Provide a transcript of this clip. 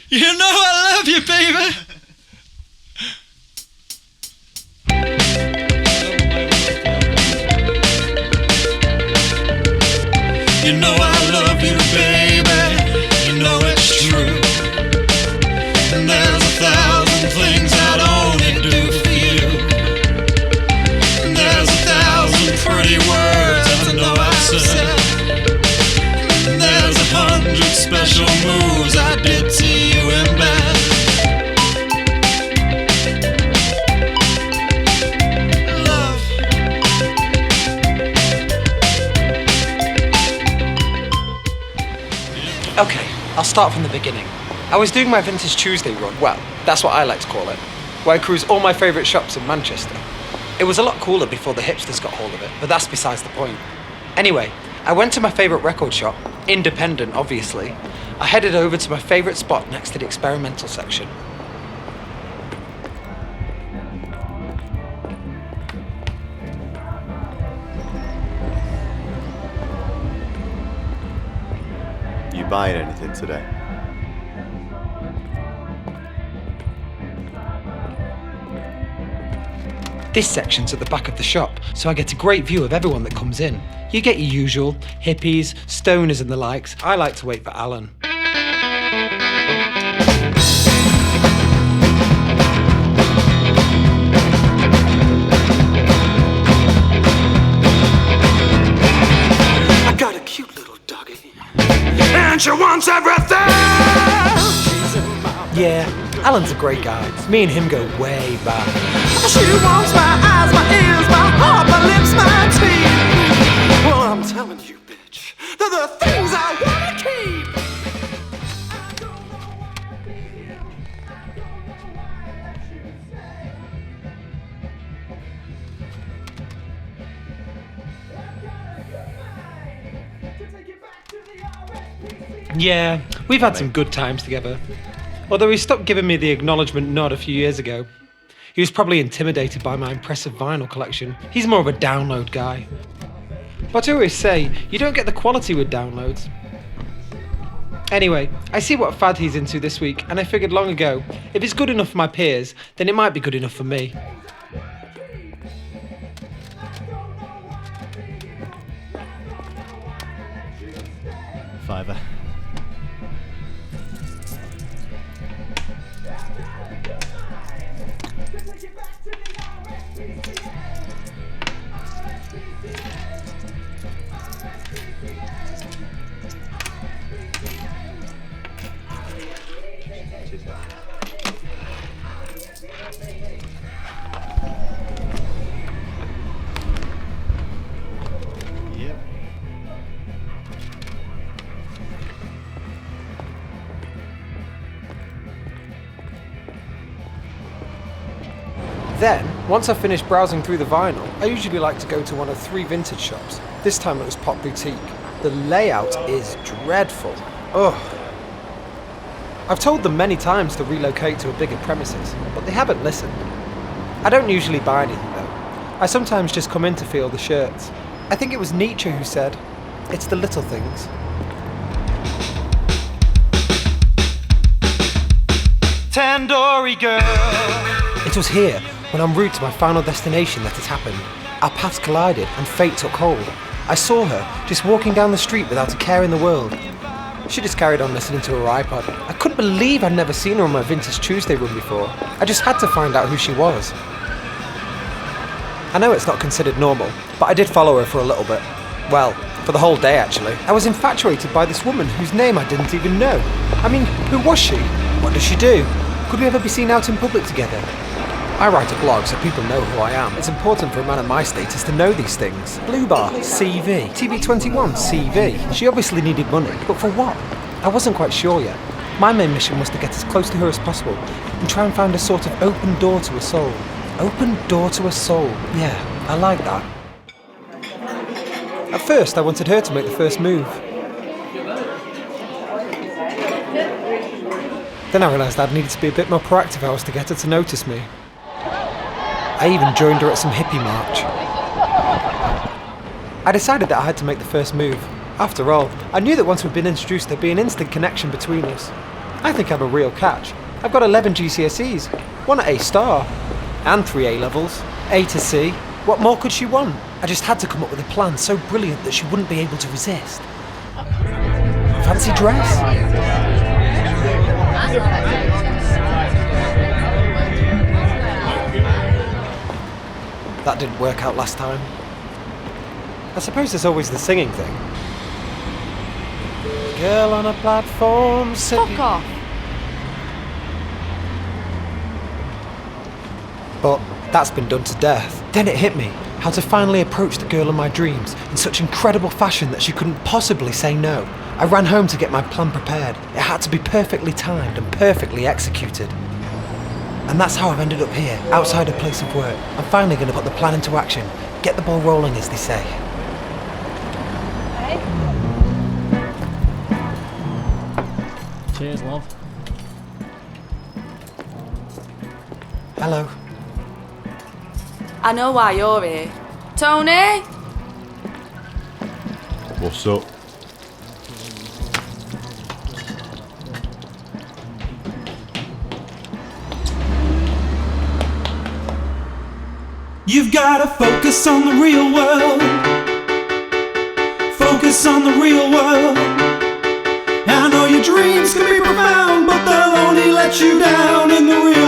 You know I love you, baby. You know I love you, baby. You know it's true. And there's 1,000 things I'd only do for you. And there's 1,000 pretty words I know I've said. And there's 100 special moves I did to you in bed. Love. Okay, I'll start from the beginning. I was doing my Vintage Tuesday run, well, that's what I like to call it, where I cruise all my favourite shops in Manchester. It was a lot cooler before the hipsters got hold of it, but that's besides the point. Anyway, I went to my favourite record shop, independent obviously. I headed over to my favourite spot next to the experimental section. You buying anything today? This section's at the back of the shop, so I get a great view of everyone that comes in. You get your usual, hippies, stoners and the likes. I like to wait for Alan. I got a cute little doggy, and she wants everything. Yeah, Alan's a great guy. Me and him go way back. She wants my eyes, my ears, my heart, my lips, my teeth. Well, I'm telling you, bitch, they're the things I wanna keep. Yeah, we've had some good times together. Although he stopped giving me the acknowledgement nod a few years ago. He was probably intimidated by my impressive vinyl collection. He's more of a download guy. But I always say, you don't get the quality with downloads. Anyway, I see what fad he's into this week, and I figured long ago, if it's good enough for my peers, then it might be good enough for me. Fiver. Yep. Then, once I've finished browsing through the vinyl, I usually like to go to one of 3 vintage shops. This time it was Pop Boutique. The layout is dreadful. Ugh. I've told them many times to relocate to a bigger premises, but they haven't listened. I don't usually buy anything though. I sometimes just come in to feel the shirts. I think it was Nietzsche who said, "It's the little things." Tandoori girl. It was here, when en route to my final destination, that it happened. Our paths collided and fate took hold. I saw her, just walking down the street without a care in the world. She just carried on listening to her iPod. I couldn't believe I'd never seen her on my Vintage Tuesday run before. I just had to find out who she was. I know it's not considered normal, but I did follow her for a little bit. Well, for the whole day actually. I was infatuated by this woman whose name I didn't even know. I mean, who was she? What does she do? Could we ever be seen out in public together? I write a blog so people know who I am. It's important for a man of my status to know these things. Blue Bar, CV. TV21, CV. She obviously needed money, but for what? I wasn't quite sure yet. My main mission was to get as close to her as possible and try and find a sort of open door to a soul. Open door to a soul. Yeah, I like that. At first, I wanted her to make the first move. Then I realised I'd needed to be a bit more proactive if I was to get her to notice me. I even joined her at some hippie march. I decided that I had to make the first move. After all, I knew that once we'd been introduced there'd be an instant connection between us. I think I'm a real catch. I've got 11 GCSEs, 1 at A-star, and 3 A-levels, A to C. What more could she want? I just had to come up with a plan so brilliant that she wouldn't be able to resist. Fancy dress? That didn't work out last time. I suppose there's always the singing thing. Girl on a platform sipping... Fuck off. But that's been done to death. Then it hit me how to finally approach the girl of my dreams in such incredible fashion that she couldn't possibly say no. I ran home to get my plan prepared. It had to be perfectly timed and perfectly executed. And that's how I've ended up here, outside a place of work. I'm finally going to put the plan into action. Get the ball rolling, as they say. Hey. Cheers, love. Hello. I know why you're here. Tony? What's up? You've gotta focus on the real world. Focus on the real world. I know your dreams can be profound, but they'll only let you down in the real